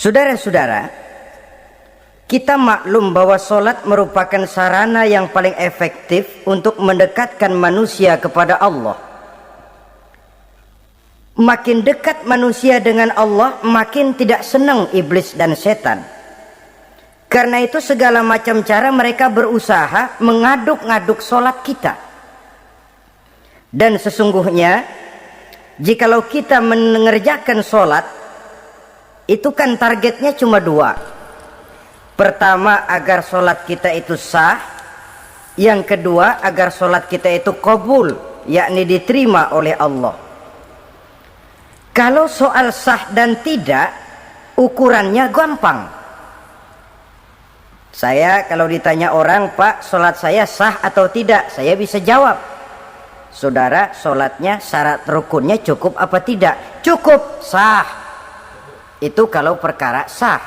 Saudara-saudara, kita maklum bahwa sholat merupakan sarana yang paling efektif untuk mendekatkan manusia kepada Allah. Makin dekat manusia dengan Allah, makin tidak senang iblis dan setan. Karena itu segala macam cara mereka berusaha mengaduk-ngaduk sholat kita. Dan sesungguhnya, jikalau kita mengerjakan sholat, itu kan targetnya cuma dua. Pertama, agar sholat kita itu sah. Yang kedua, agar sholat kita itu qabul, yakni diterima oleh Allah. Kalau soal sah dan tidak, ukurannya gampang. Saya kalau ditanya orang, Pak, sholat saya sah atau tidak, saya bisa jawab. Saudara, sholatnya syarat rukunnya cukup apa tidak? Cukup, sah. Itu kalau perkara sah.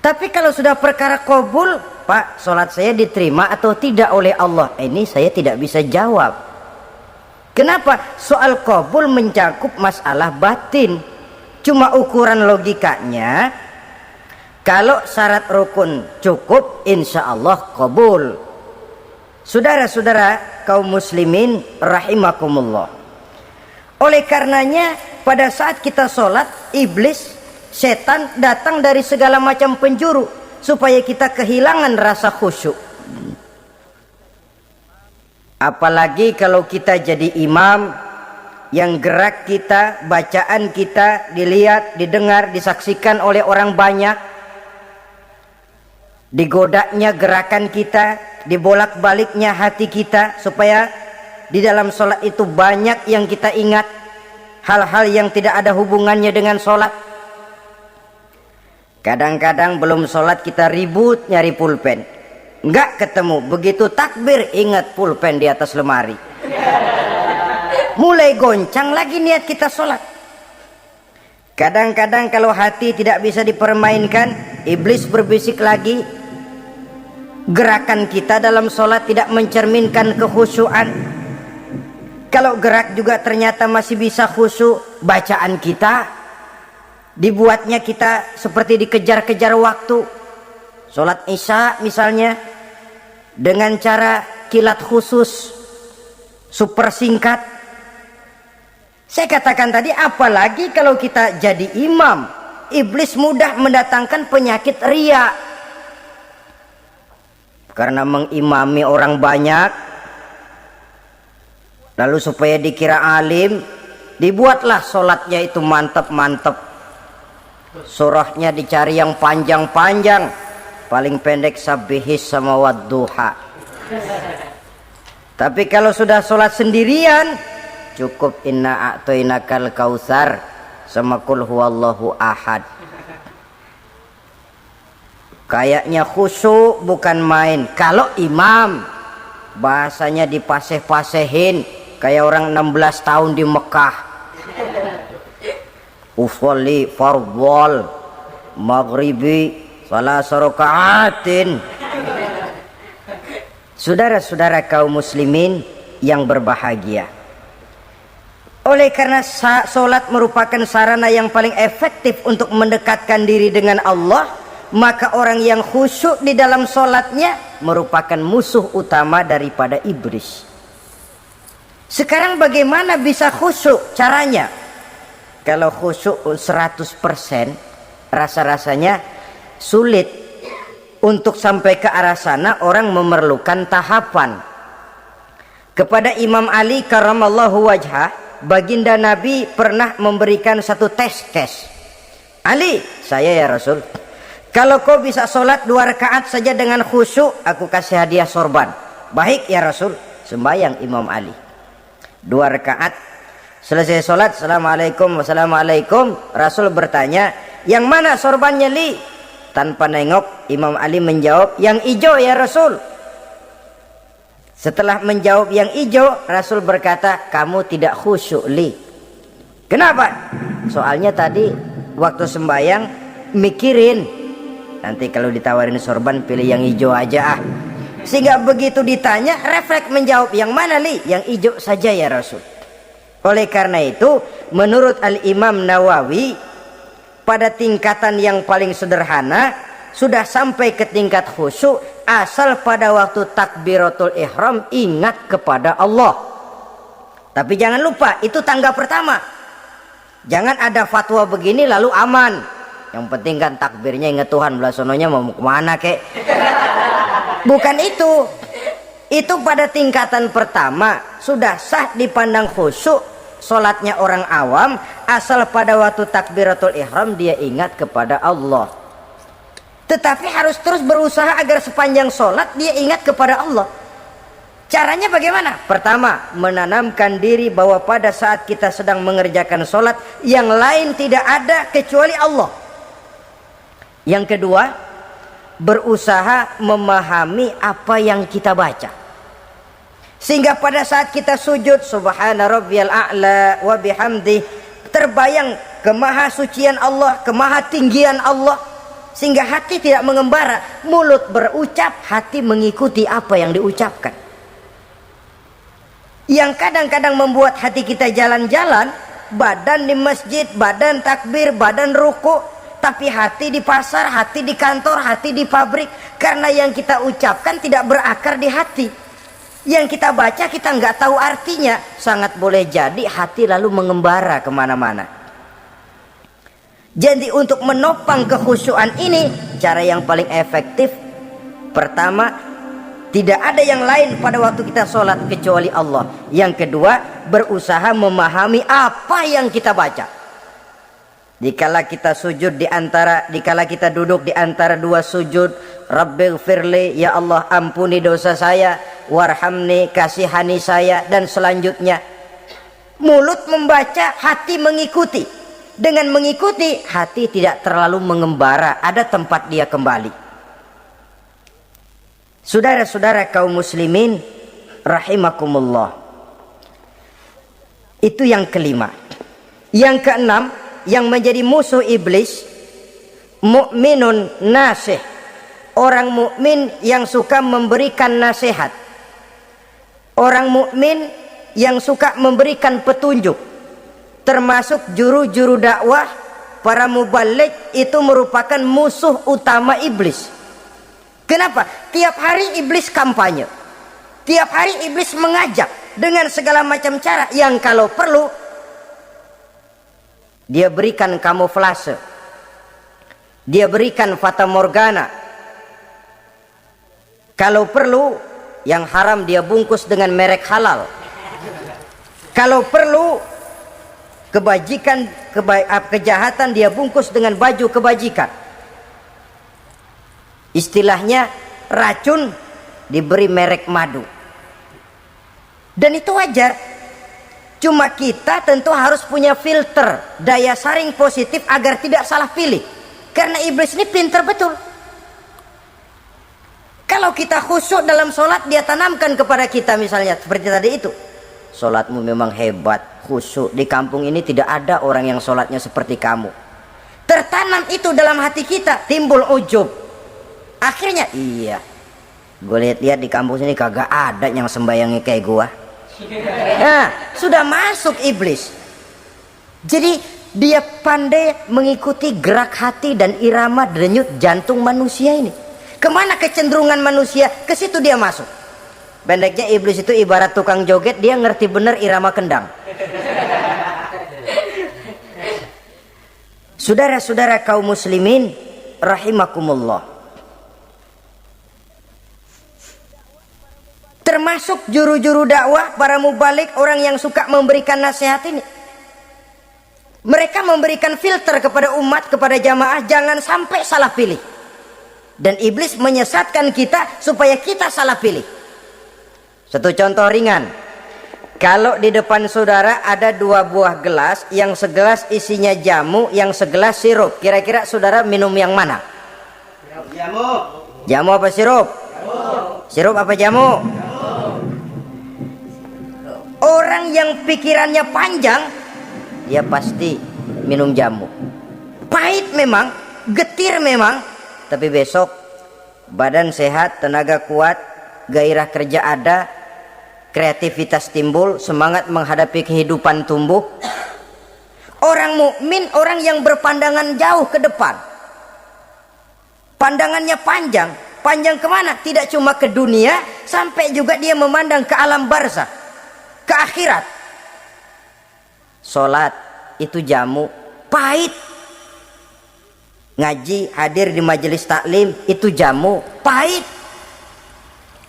Tapi kalau sudah perkara qabul, Pak, sholat saya diterima atau tidak oleh Allah, ini saya tidak bisa jawab. Kenapa? Soal qabul mencakup masalah batin. Cuma ukuran logikanya, kalau syarat rukun cukup, insya Allah qabul. Saudara-saudara kaum muslimin rahimakumullah. Oleh karenanya, pada saat kita sholat, iblis, setan datang dari segala macam penjuru supaya kita kehilangan rasa khusyuk. Apalagi kalau kita jadi imam yang gerak kita, bacaan kita dilihat, didengar, disaksikan oleh orang banyak. Digodanya gerakan kita, dibolak-baliknya hati kita, supaya di dalam sholat itu banyak yang kita ingat, hal-hal yang tidak ada hubungannya dengan sholat. Kadang-kadang belum sholat kita ribut nyari pulpen, nggak ketemu. Begitu takbir ingat pulpen di atas lemari. Mulai goncang lagi niat kita sholat. Kadang-kadang kalau hati tidak bisa dipermainkan, iblis berbisik lagi. Gerakan kita dalam sholat tidak mencerminkan kekhusyuan. Kalau gerak juga ternyata masih bisa khusyuk, bacaan kita dibuatnya kita seperti dikejar-kejar waktu. Sholat isya misalnya dengan cara kilat khusus, super singkat. Saya katakan tadi, apalagi kalau kita jadi imam, iblis mudah mendatangkan penyakit riya. Karena mengimami orang banyak, lalu supaya dikira alim, dibuatlah sholatnya itu mantep-mantep. Surahnya dicari yang panjang-panjang, paling pendek sabihis sama wadduha. Tapi kalau sudah sholat sendirian, cukup inna a'toinakal kautsar sama kul huwallahu ahad. Kayaknya khusyuk bukan main. Kalau imam, bahasanya dipaseh-pasehin kayak orang 16 tahun di Mekah. Usolli fardhol maghribi salasa rakaatin. Saudara-saudara kaum muslimin yang berbahagia, oleh karena sholat merupakan sarana yang paling efektif untuk mendekatkan diri dengan Allah, maka orang yang khusyuk di dalam sholatnya merupakan musuh utama daripada iblis. Sekarang bagaimana bisa khusyuk caranya? Kalau khusyuk 100%, rasa-rasanya sulit. Untuk sampai ke arah sana orang memerlukan tahapan. Kepada Imam Ali karramallahu wajhah, baginda Nabi pernah memberikan satu tes. Ali, saya ya Rasul, kalau kau bisa sholat 2 rakaat saja dengan khusyuk, aku kasih hadiah sorban. Baik ya Rasul. Sembahyang Imam Ali 2 rakaat, selesai sholat, assalamualaikum, wassalamualaikum. Rasul bertanya, yang mana sorbannya Li? Tanpa nengok, Imam Ali menjawab, yang hijau ya Rasul. Setelah menjawab yang hijau, Rasul berkata, kamu tidak khusyuk Li. Kenapa? Soalnya tadi waktu sembahyang mikirin, nanti kalau ditawarin sorban pilih yang hijau aja ah. Sehingga begitu ditanya, refleks menjawab, yang mana Li? Yang hijau saja ya Rasul. Oleh karena itu, menurut Al-Imam Nawawi, pada tingkatan yang paling sederhana sudah sampai ke tingkat khusyuk asal pada waktu takbiratul ihram ingat kepada Allah. Tapi jangan lupa itu tangga pertama. Jangan ada fatwa begini lalu aman. Yang penting kan takbirnya ingat Tuhan, belah sononya mau kemana kek. Bukan itu. Itu pada tingkatan pertama sudah sah dipandang khusyuk solatnya orang awam asal pada waktu takbiratul ihram dia ingat kepada Allah. Tetapi harus terus berusaha agar sepanjang solat dia ingat kepada Allah. Caranya bagaimana? Pertama, menanamkan diri bahwa pada saat kita sedang mengerjakan solat yang lain tidak ada kecuali Allah. Yang kedua, berusaha memahami apa yang kita baca. Sehingga pada saat kita sujud subhana rabbiyal a'la wa bihamdi, terbayang kemahasucian Allah, kemahatinggian Allah, sehingga hati tidak mengembara, mulut berucap, hati mengikuti apa yang diucapkan. Yang kadang-kadang membuat hati kita jalan-jalan, badan di masjid, badan takbir, badan ruku, tapi hati di pasar, hati di kantor, hati di pabrik, karena yang kita ucapkan tidak berakar di hati. Yang kita baca kita nggak tahu artinya, sangat boleh jadi hati lalu mengembara kemana-mana. Jadi untuk menopang kekhusyuan ini, cara yang paling efektif, pertama, tidak ada yang lain pada waktu kita sholat kecuali Allah. Yang kedua, berusaha memahami apa yang kita baca. Dikala kita sujud dikala kita duduk di antara dua sujud, Rabbighfirli, ya Allah ampuni dosa saya, warhamni, kasihani saya, dan selanjutnya. Mulut membaca, hati mengikuti. Dengan mengikuti, hati tidak terlalu mengembara, ada tempat dia kembali. Saudara-saudara kaum muslimin rahimakumullah. Itu yang kelima. Yang keenam, yang menjadi musuh iblis, mukminun nasih, orang mukmin yang suka memberikan nasihat, orang mukmin yang suka memberikan petunjuk, termasuk juru-juru dakwah, para mubaligh, itu merupakan musuh utama iblis. Kenapa? Tiap hari iblis kampanye, tiap hari iblis mengajak dengan segala macam cara yang kalau perlu dia berikan kamuflase, dia berikan fata morgana, kalau perlu yang haram dia bungkus dengan merek halal, kalau perlu kejahatan dia bungkus dengan baju kebajikan. Istilahnya racun diberi merek madu. Dan itu wajar. Cuma kita tentu harus punya filter, daya saring positif agar tidak salah pilih. Karena iblis ini pintar betul. Kalau kita khusyuk dalam sholat, dia tanamkan kepada kita misalnya seperti tadi itu, sholatmu memang hebat, khusyuk, di kampung ini tidak ada orang yang sholatnya seperti kamu. Tertanam itu dalam hati kita, timbul ujub. Akhirnya iya, gue lihat-lihat di kampus ini kagak ada yang sembayangnya kayak gua. Nah, sudah masuk iblis. Jadi dia pandai mengikuti gerak hati dan irama denyut jantung manusia ini. Kemana kecenderungan manusia, ke situ dia masuk. Pendeknya iblis itu ibarat tukang joget, dia ngerti bener irama kendang. Saudara-saudara kaum muslimin rahimakumullah. Termasuk juru-juru dakwah, para mubaligh, orang yang suka memberikan nasihat ini. Mereka memberikan filter kepada umat, kepada jamaah, jangan sampai salah pilih. Dan iblis menyesatkan kita supaya kita salah pilih. Satu contoh ringan. Kalau di depan saudara ada dua buah gelas, yang segelas isinya jamu, yang segelas sirup, kira-kira saudara minum yang mana? Jamu. Jamu apa sirup? Jamu. Sirup apa jamu? Orang yang pikirannya panjang, dia pasti minum jamu. Pahit memang, getir memang, tapi besok badan sehat, tenaga kuat, gairah kerja ada, kreativitas timbul, semangat menghadapi kehidupan tumbuh. Orang yang mukmin orang yang berpandangan jauh ke depan. Pandangannya panjang. Panjang kemana? Tidak cuma ke dunia, sampai juga dia memandang ke alam barzakh, ke akhirat. Sholat itu jamu, pahit. Ngaji, hadir di majelis taklim itu jamu, pahit.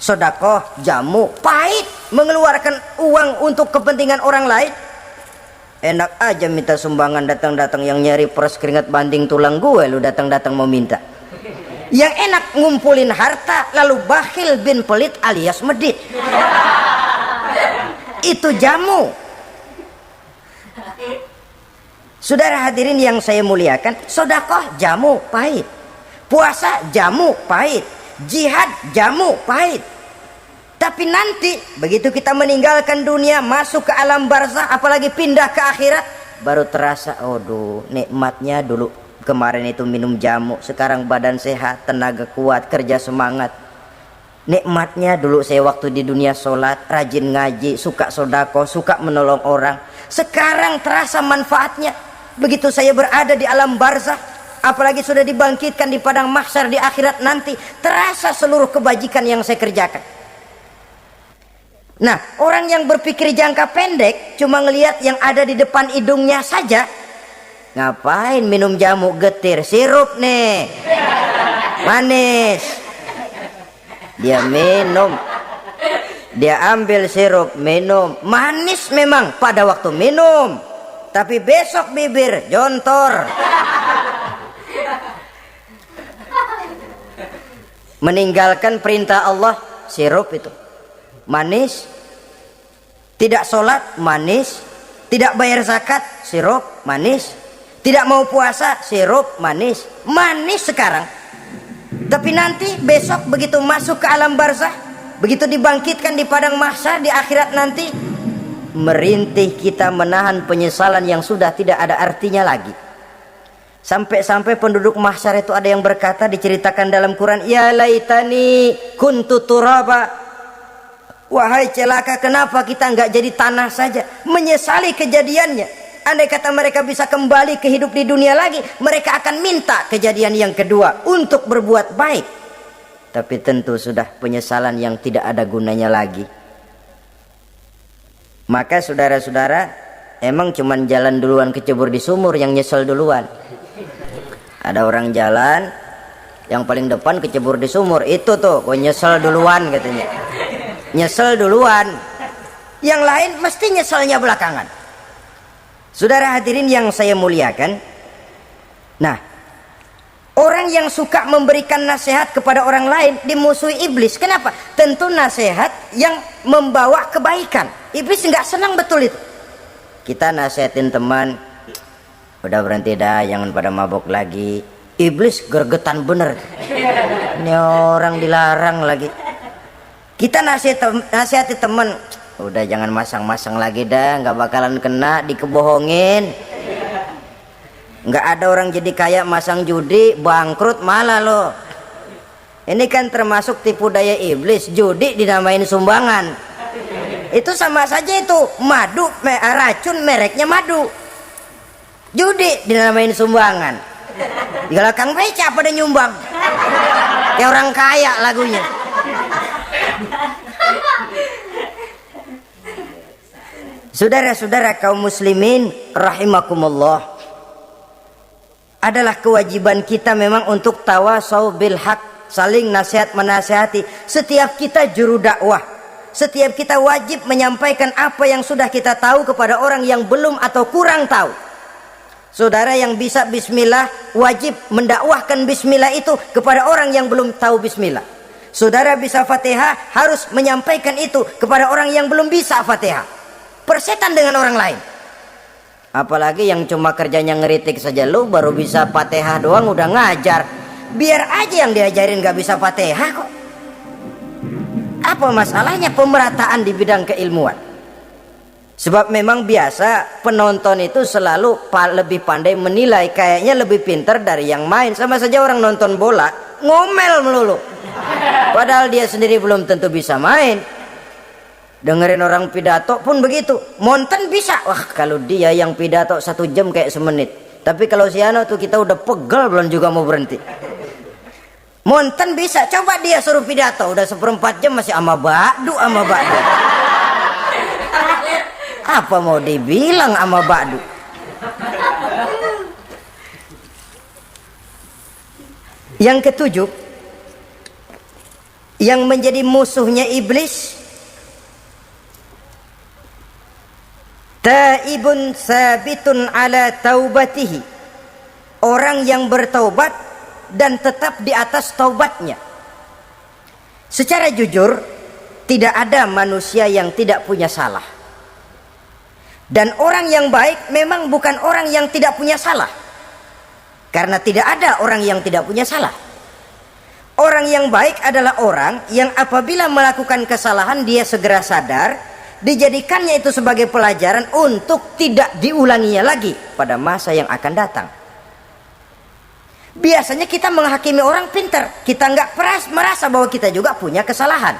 Sedekah jamu, pahit. Mengeluarkan uang untuk kepentingan orang lain, enak aja minta sumbangan, datang-datang yang nyari peres keringat banding tulang gue, lu datang-datang mau minta. Yang enak ngumpulin harta lalu bakhil bin pelit alias medit. Itu jamu. Saudara hadirin yang saya muliakan, sedekah jamu pahit, puasa jamu pahit, jihad jamu pahit. Tapi nanti begitu kita meninggalkan dunia, masuk ke alam barzakh, apalagi pindah ke akhirat, baru terasa, aduh nikmatnya dulu kemarin itu minum jamu, sekarang badan sehat, tenaga kuat, kerja semangat. Nikmatnya dulu saya waktu di dunia sholat, rajin ngaji, suka sodako, suka menolong orang. Sekarang terasa manfaatnya. Begitu saya berada di alam barzakh, apalagi sudah dibangkitkan di padang mahsyar di akhirat nanti, terasa seluruh kebajikan yang saya kerjakan. Nah, orang yang berpikir jangka pendek cuma ngelihat yang ada di depan hidungnya saja. Ngapain minum jamu getir, sirup nih manis, dia minum, dia ambil sirup minum, manis memang pada waktu minum, tapi besok bibir jontor. Meninggalkan perintah Allah, sirup itu manis. Tidak sholat, manis. Tidak bayar zakat, sirup manis. Tidak mau puasa, sirup manis. Manis sekarang. Tapi nanti besok begitu masuk ke alam barzakh, begitu dibangkitkan di padang mahsyar di akhirat nanti, merintih kita menahan penyesalan yang sudah tidak ada artinya lagi. Sampai-sampai penduduk mahsyar itu ada yang berkata, diceritakan dalam Quran, ya laitani kuntu turaba. Wahai celaka, kenapa kita nggak jadi tanah saja? Menyesali kejadiannya. Andai kata mereka bisa kembali ke hidup di dunia lagi, mereka akan minta kejadian yang kedua untuk berbuat baik. Tapi tentu sudah penyesalan yang tidak ada gunanya lagi. Maka saudara-saudara, emang cuman jalan duluan kecebur di sumur yang nyesel duluan. Ada orang jalan, yang paling depan kecebur di sumur, itu tuh gue nyesel duluan katanya. Nyesel duluan, yang lain mesti nyeselnya belakangan. Saudara hadirin yang saya muliakan, nah, orang yang suka memberikan nasihat kepada orang lain dimusuhi iblis. Kenapa? Tentu nasihat yang membawa kebaikan. Iblis nggak senang betul itu. Kita nasihatin teman, udah berhenti dah, jangan pada mabok lagi. Iblis gergetan bener. Ini orang dilarang lagi. Kita nasihati teman, udah jangan masang-masang lagi dah, nggak bakalan kena, dikebohongin. Nggak ada orang jadi kaya masang judi, bangkrut malah loh. Ini kan termasuk tipu daya iblis, judi dinamain sumbangan. Itu sama saja itu, madu, racun mereknya madu. Judi dinamain sumbangan. Di belakang beca pada nyumbang. Kayak orang kaya lagunya. Saudara-saudara kaum muslimin rahimakumullah, adalah kewajiban kita memang untuk tawasau bil haq, saling nasihat menasihati. Setiap kita juru dakwah, setiap kita wajib menyampaikan apa yang sudah kita tahu kepada orang yang belum atau kurang tahu. Saudara yang bisa bismillah wajib mendakwahkan bismillah itu kepada orang yang belum tahu bismillah. Saudara bisa Fatihah harus menyampaikan itu kepada orang yang belum bisa Fatihah. Persetan dengan orang lain. Apalagi yang cuma kerjanya ngeritik saja, lu baru bisa Fatihah doang udah ngajar. Biar aja yang diajarin gak bisa Fatihah kok. Apa masalahnya pemerataan di bidang keilmuan? Sebab memang biasa penonton itu selalu lebih pandai menilai, kayaknya lebih pintar dari yang main. Sama saja orang nonton bola ngomel melulu, padahal dia sendiri belum tentu bisa main. Dengerin orang pidato pun begitu. Monten bisa. Wah, kalau dia yang pidato 1 jam kayak semenit. Tapi kalau si Ano tuh kita udah pegel belum juga mau berhenti. Monten bisa. Coba dia suruh pidato udah 1/4 jam masih ama ba'du. Apa mau dibilang ama ba'du? Yang ketujuh, yang menjadi musuhnya iblis, taibun sabitun ala taubatihi, orang yang bertaubat dan tetap di atas taubatnya. Secara jujur, tidak ada manusia yang tidak punya salah, dan orang yang baik memang bukan orang yang tidak punya salah, karena tidak ada orang yang tidak punya salah. Orang yang baik adalah orang yang apabila melakukan kesalahan dia segera sadar, dijadikannya itu sebagai pelajaran untuk tidak diulanginya lagi pada masa yang akan datang. Biasanya kita menghakimi orang pintar, kita nggak merasa bahwa kita juga punya kesalahan.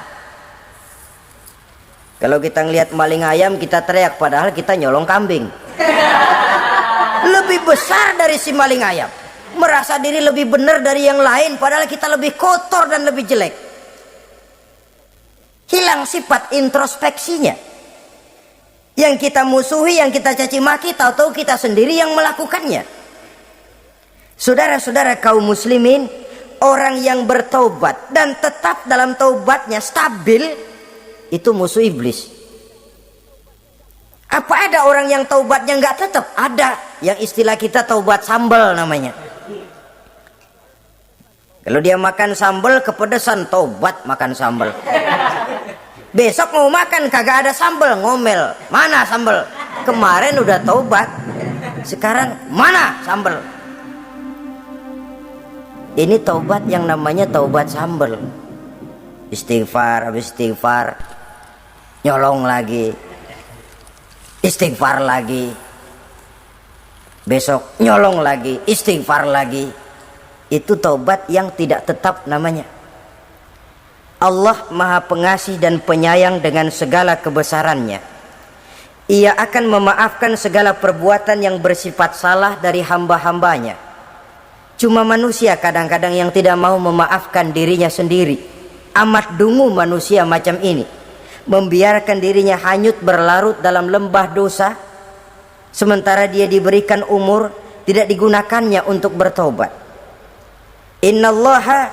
Kalau kita ngelihat maling ayam kita teriak, padahal kita nyolong kambing. Lebih besar dari si maling ayam, merasa diri lebih benar dari yang lain, padahal kita lebih kotor dan lebih jelek. Hilang sifat introspeksinya. Yang kita musuhi, yang kita caci maki, tahu-tahu kita sendiri yang melakukannya. Saudara-saudara kaum muslimin, orang yang bertaubat dan tetap dalam taubatnya stabil, itu musuh iblis. Apa ada orang yang taubatnya nggak tetap? Ada, yang istilah kita taubat sambal namanya. Kalau dia makan sambal kepedesan, taubat makan sambal. Besok mau makan kagak ada sambal, ngomel. Mana sambal? Kemarin udah taubat, sekarang mana sambal? Ini taubat yang namanya taubat sambal. Istighfar, habis istighfar nyolong lagi, istighfar lagi, besok nyolong lagi, istighfar lagi. Itu taubat yang tidak tetap namanya. Allah Maha Pengasih dan Penyayang dengan segala kebesarannya. Ia akan memaafkan segala perbuatan yang bersifat salah dari hamba-hambanya. Cuma manusia kadang-kadang yang tidak mau memaafkan dirinya sendiri. Amat dungu manusia macam ini, membiarkan dirinya hanyut berlarut dalam lembah dosa, sementara dia diberikan umur tidak digunakannya untuk bertaubat. Innallaha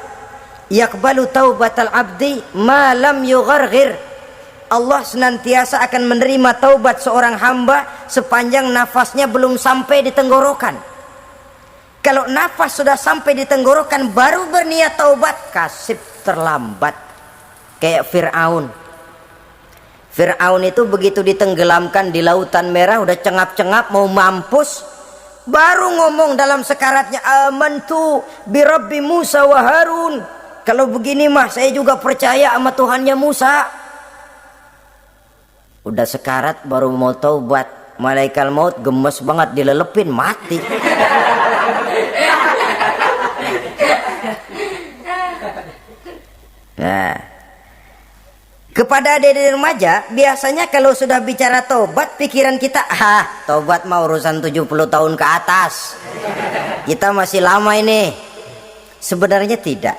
yaqbalu taubatal abdi ma lam yugharghir. Allah senantiasa akan menerima taubat seorang hamba sepanjang nafasnya belum sampai di tenggorokan. Kalau nafas sudah sampai di tenggorokan baru berniat taubat, kasib terlambat. Kayak Fir'aun. Fir'aun itu begitu ditenggelamkan di lautan merah, udah cengap-cengap mau mampus, baru ngomong dalam sekaratnya, amantu bi Rabbi Musa wa Harun. Kalau begini mah saya juga percaya sama Tuhannya Musa. Udah sekarat baru mau taubat, malaikat maut gemes banget dilelepin, mati. Nah, kepada adik-adik remaja biasanya kalau sudah bicara taubat, pikiran kita, taubat mah urusan 70 tahun ke atas, kita masih lama ini. Sebenarnya tidak.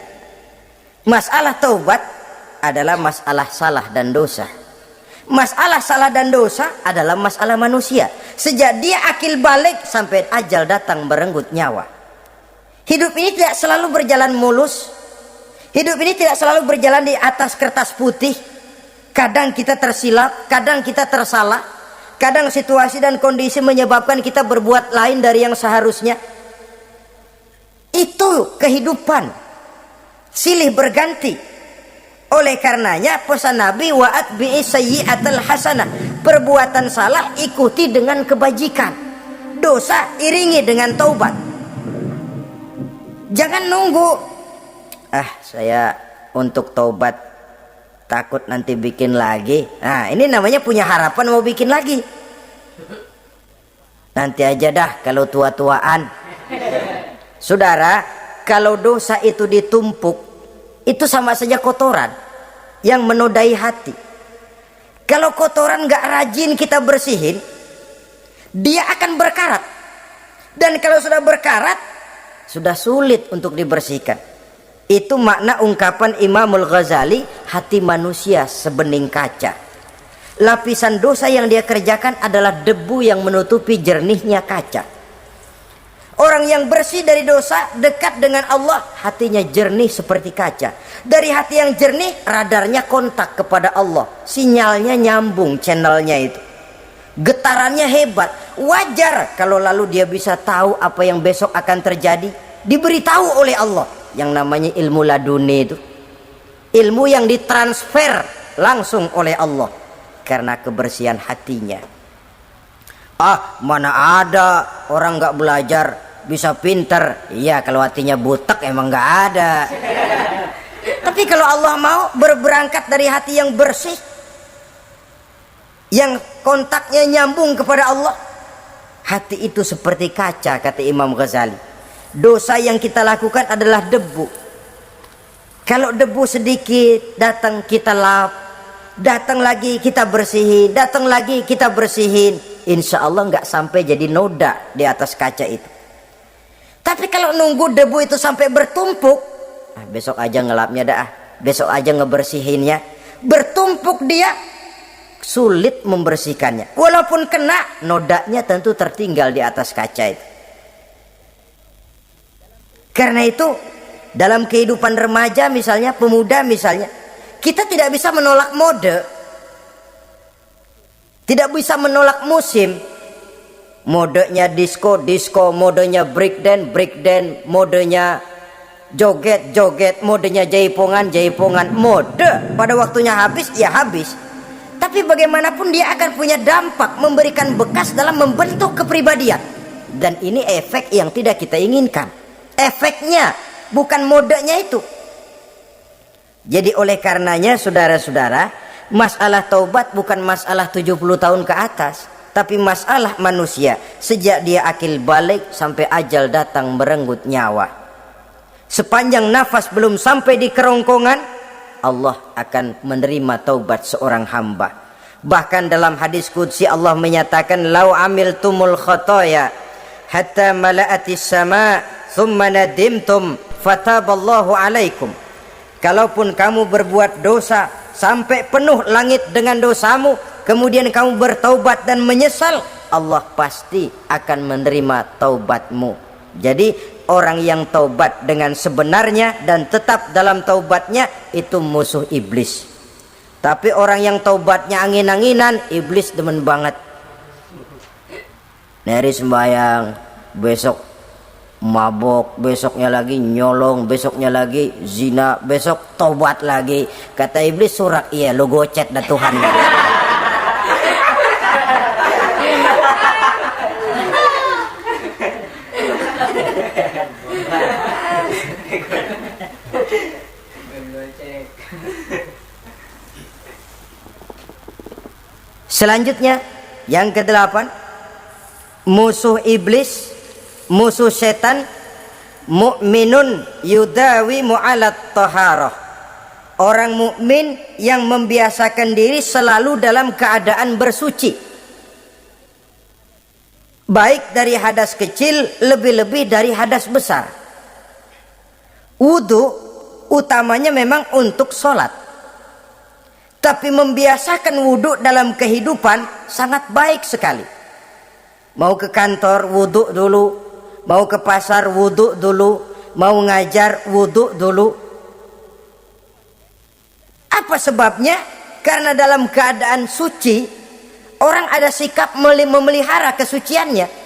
Masalah taubat adalah masalah salah dan dosa. Masalah salah dan dosa adalah masalah manusia. Sejak dia akil balik sampai ajal datang merenggut nyawa. Hidup ini tidak selalu berjalan mulus. Hidup ini tidak selalu berjalan di atas kertas putih. Kadang kita tersilap, kadang kita tersalah. Kadang situasi dan kondisi menyebabkan kita berbuat lain dari yang seharusnya. Itu kehidupan. Silih berganti. Oleh karenanya pesan Nabi, wa'at bi'i sayyi'atal hasanah, perbuatan salah ikuti dengan kebajikan, dosa iringi dengan taubat. Jangan nunggu, saya untuk taubat takut nanti bikin lagi. Nah, ini namanya punya harapan mau bikin lagi. Nanti aja dah kalau tua-tuaan. Saudara, kalau dosa itu ditumpuk, itu sama saja kotoran yang menodai hati. Kalau kotoran nggak rajin kita bersihin, dia akan berkarat. Dan kalau sudah berkarat, sudah sulit untuk dibersihkan. Itu makna ungkapan Imamul Ghazali, hati manusia sebening kaca. Lapisan dosa yang dia kerjakan adalah debu yang menutupi jernihnya kaca. Orang yang bersih dari dosa, dekat dengan Allah, hatinya jernih seperti kaca. Dari hati yang jernih, radarnya kontak kepada Allah. Sinyalnya nyambung, channelnya itu. Getarannya hebat. Wajar kalau lalu dia bisa tahu apa yang besok akan terjadi. Diberitahu oleh Allah. Yang namanya ilmu laduni itu. Ilmu yang ditransfer langsung oleh Allah. Karena kebersihan hatinya. Mana ada orang nggak belajar bisa pinter. Iya, kalau hatinya butek emang nggak ada. Tapi kalau Allah mau berberangkat dari hati yang bersih, yang kontaknya nyambung kepada Allah, hati itu seperti kaca, kata Imam Ghazali. Dosa yang kita lakukan adalah debu. Kalau debu sedikit datang kita lap, datang lagi kita bersihin, datang lagi kita bersihin, insya Allah nggak sampai jadi noda di atas kaca itu. Tapi kalau nunggu debu itu sampai bertumpuk, besok aja ngelapnya dah, besok aja ngebersihinnya, bertumpuk dia, sulit membersihkannya. Walaupun kena, nodanya tentu tertinggal di atas kaca itu. Karena itu dalam kehidupan remaja misalnya, pemuda misalnya, kita tidak bisa menolak mode, tidak bisa menolak musim. Modenya disco, modenya breakdance, modenya joget, modenya jaipongan. Mode pada waktunya habis, ya habis. Tapi bagaimanapun dia akan punya dampak, memberikan bekas dalam membentuk kepribadian. Dan ini efek yang tidak kita inginkan. Efeknya, bukan modenya itu. Jadi oleh karenanya saudara-saudara, masalah taubat bukan masalah 70 tahun ke atas, tapi masalah manusia sejak dia akil balik sampai ajal datang merenggut nyawa. Sepanjang nafas belum sampai di kerongkongan, Allah akan menerima taubat seorang hamba. Bahkan dalam hadis qudsi Allah menyatakan, lau amiltumul khotoya hatta mala'atis sama thumma nadimtum fataballahu alaikum. Kalaupun kamu berbuat dosa sampai penuh langit dengan dosamu, kemudian kamu bertaubat dan menyesal, Allah pasti akan menerima taubatmu. Jadi orang yang taubat dengan sebenarnya dan tetap dalam taubatnya, itu musuh iblis. Tapi orang yang taubatnya angin-anginan, iblis demen banget. Neri sembahyang, besok mabok, besoknya lagi nyolong, besoknya lagi zina, besok taubat lagi. Kata iblis, surak, iya lo gocet dah Tuhan. Selanjutnya yang ke-8, musuh iblis, musuh setan, mukminun yudawi mu'alat taharah. Orang mukmin yang membiasakan diri selalu dalam keadaan bersuci, baik dari hadas kecil, lebih-lebih dari hadas besar. Wudu utamanya memang untuk sholat, tapi membiasakan wudu dalam kehidupan sangat baik sekali. Mau ke kantor wudu dulu, mau ke pasar wudu dulu, mau ngajar wudu dulu. Apa sebabnya? Karena dalam keadaan suci, orang ada sikap memelihara kesuciannya.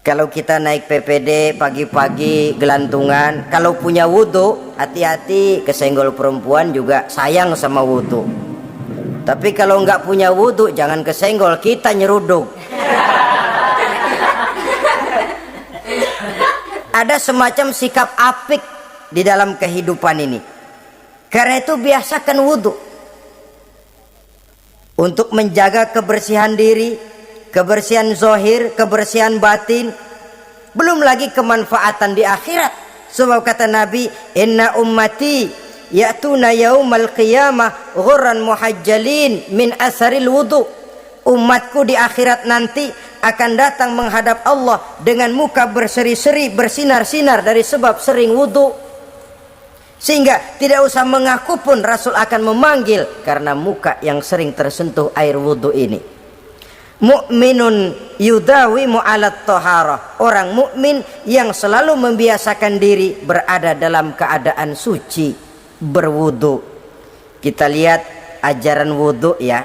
Kalau kita naik PPD pagi-pagi gelantungan, kalau punya wudu, hati-hati, kesenggol perempuan juga sayang sama wudu. Tapi kalau nggak punya wudu, jangan kesenggol, kita nyeruduk. Ada semacam sikap apik di dalam kehidupan ini. Karena itu biasakan wudu untuk menjaga kebersihan diri, kebersihan zahir, kebersihan batin, belum lagi kemanfaatan di akhirat. Sebab kata Nabi, inna ummati ya'tuna yaumal qiyamah ghurran muhajjalin min asharil wudu. Umatku di akhirat nanti akan datang menghadap Allah dengan muka berseri-seri, bersinar-sinar dari sebab sering wudu. Sehingga tidak usah mengaku pun Rasul akan memanggil karena muka yang sering tersentuh air wudu ini. Mu'minun yudawimu alat toharah. Orang mukmin yang selalu membiasakan diri berada dalam keadaan suci, berwudu. Kita lihat ajaran wudu ya.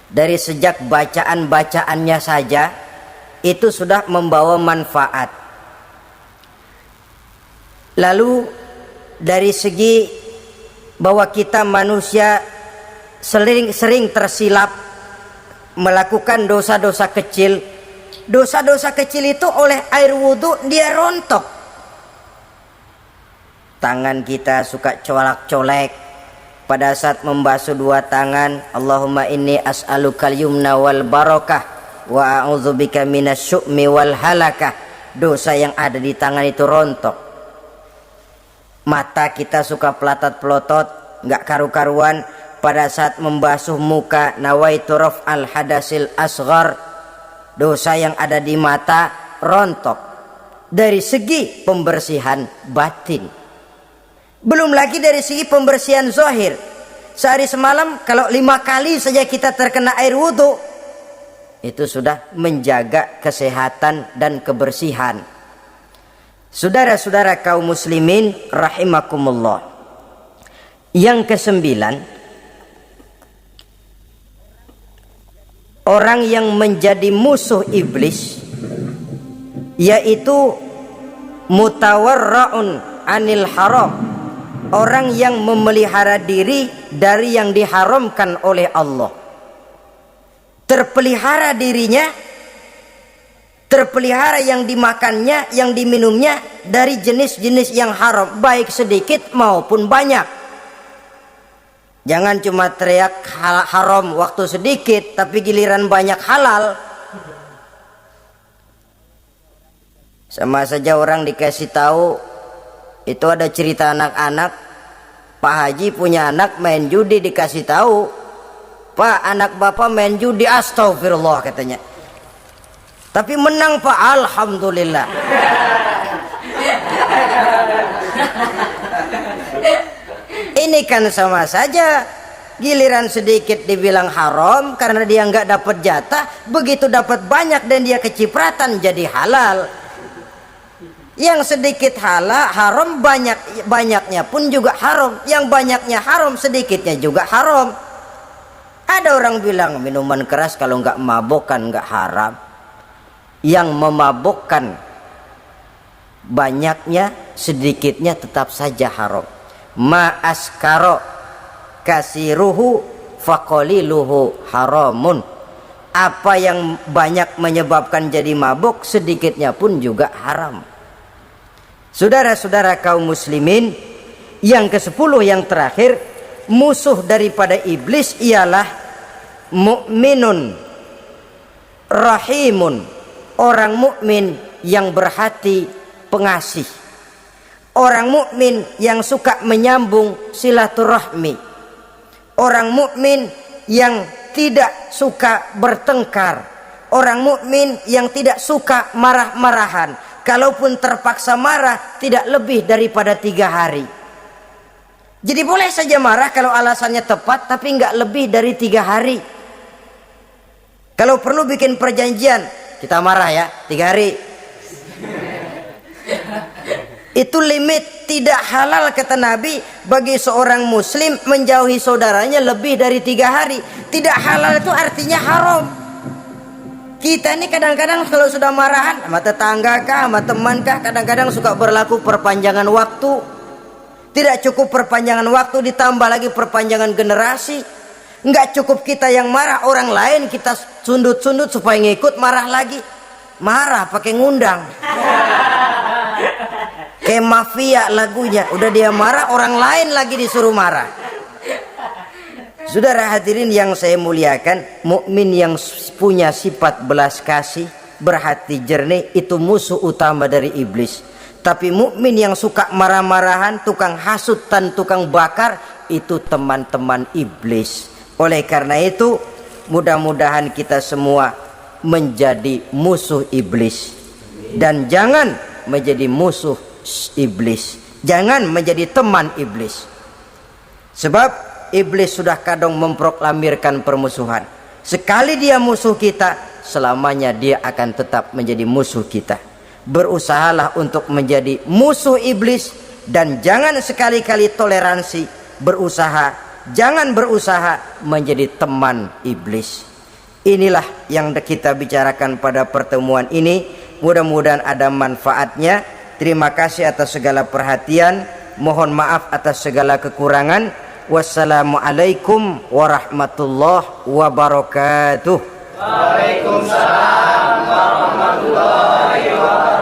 Dari sejak bacaan-bacaannya saja itu sudah membawa manfaat. Lalu dari segi bahwa kita manusia sering tersilap melakukan dosa-dosa kecil. Dosa-dosa kecil itu oleh air wudhu dia rontok. Tangan kita suka colak-colek. Pada saat membasuh dua tangan, Allahumma inni as'alukal yumna wal barakah wa a'udzubika minasyu'mi wal halakah. Dosa yang ada di tangan itu rontok. Mata kita suka pelatat-pelotot, nggak karu-karuan. Pada saat membasuh muka, nawaitu raf'al hadasil asghar. Dosa yang ada di mata rontok. Dari segi pembersihan batin. Belum lagi dari segi pembersihan zahir. Sehari semalam kalau 5 kali saja kita terkena air wudhu, itu sudah menjaga kesehatan dan kebersihan. Saudara-saudara kaum muslimin rahimakumullah. Yang kesembilan, orang yang menjadi musuh iblis yaitu mutawarra'un anil haram. Orang yang memelihara diri dari yang diharamkan oleh Allah. Terpelihara dirinya, terpelihara yang dimakannya, yang diminumnya dari jenis-jenis yang haram, baik sedikit maupun banyak. Jangan cuma teriak haram waktu sedikit tapi giliran banyak halal. Sama saja orang dikasih tahu. Itu ada cerita anak-anak, Pak Haji punya anak main judi, dikasih tahu, Pak, anak bapak main judi, astagfirullah katanya. Tapi menang Pak, alhamdulillah. Ini kan sama saja, giliran sedikit dibilang haram karena dia nggak dapat jatah, begitu dapat banyak dan dia kecipratan jadi halal. Yang sedikit haram, banyaknya pun juga haram. Yang banyaknya haram, sedikitnya juga haram. Ada orang bilang minuman keras kalau nggak mabokkan nggak haram. Yang memabokkan banyaknya, sedikitnya tetap saja haram. Ma askaro kasiruhu faqaliluhu haramun. Apa yang banyak menyebabkan jadi mabuk, sedikitnya pun juga haram. Saudara-saudara kaum muslimin, yang ke-10 yang terakhir, musuh daripada iblis ialah mukminun rahimun, orang mukmin yang berhati pengasih, orang mukmin yang suka menyambung silaturahmi, orang mukmin yang tidak suka bertengkar, orang mukmin yang tidak suka marah-marahan. Kalaupun terpaksa marah, tidak lebih daripada 3 hari. Jadi boleh saja marah kalau alasannya tepat, tapi nggak lebih dari 3 hari. Kalau perlu bikin perjanjian, kita marah ya 3 hari. Itu limit, tidak halal kata Nabi bagi seorang muslim menjauhi saudaranya lebih dari 3 hari. Tidak halal itu artinya haram. Kita ini kadang-kadang kalau sudah marahan sama tetangga kah, sama teman kah, kadang-kadang suka berlaku perpanjangan waktu. Tidak cukup perpanjangan waktu, ditambah lagi perpanjangan generasi. Nggak cukup kita yang marah, orang lain kita sundut-sundut supaya ngikut marah lagi. Marah pakai ngundang. Kayak mafia lagunya, udah dia marah, orang lain lagi disuruh marah. Saudara hadirin yang saya muliakan, mukmin yang punya sifat belas kasih, berhati jernih, itu musuh utama dari iblis. Tapi mukmin yang suka marah-marahan, tukang hasut dan tukang bakar, itu teman-teman iblis. Oleh karena itu, mudah-mudahan kita semua menjadi musuh iblis. Dan jangan menjadi musuh iblis. Jangan menjadi teman iblis. Sebab iblis sudah kadang memproklamirkan permusuhan. Sekali dia musuh kita, selamanya dia akan tetap menjadi musuh kita. Berusahalah untuk menjadi musuh iblis, dan jangan sekali-kali toleransi. Jangan berusaha menjadi teman iblis. Inilah yang kita bicarakan pada pertemuan ini. Mudah-mudahan ada manfaatnya. Terima kasih atas segala perhatian. Mohon maaf atas segala kekurangan. Wassalamualaikum warahmatullahi wabarakatuh. Waalaikumsalam warahmatullahi wabarakatuh.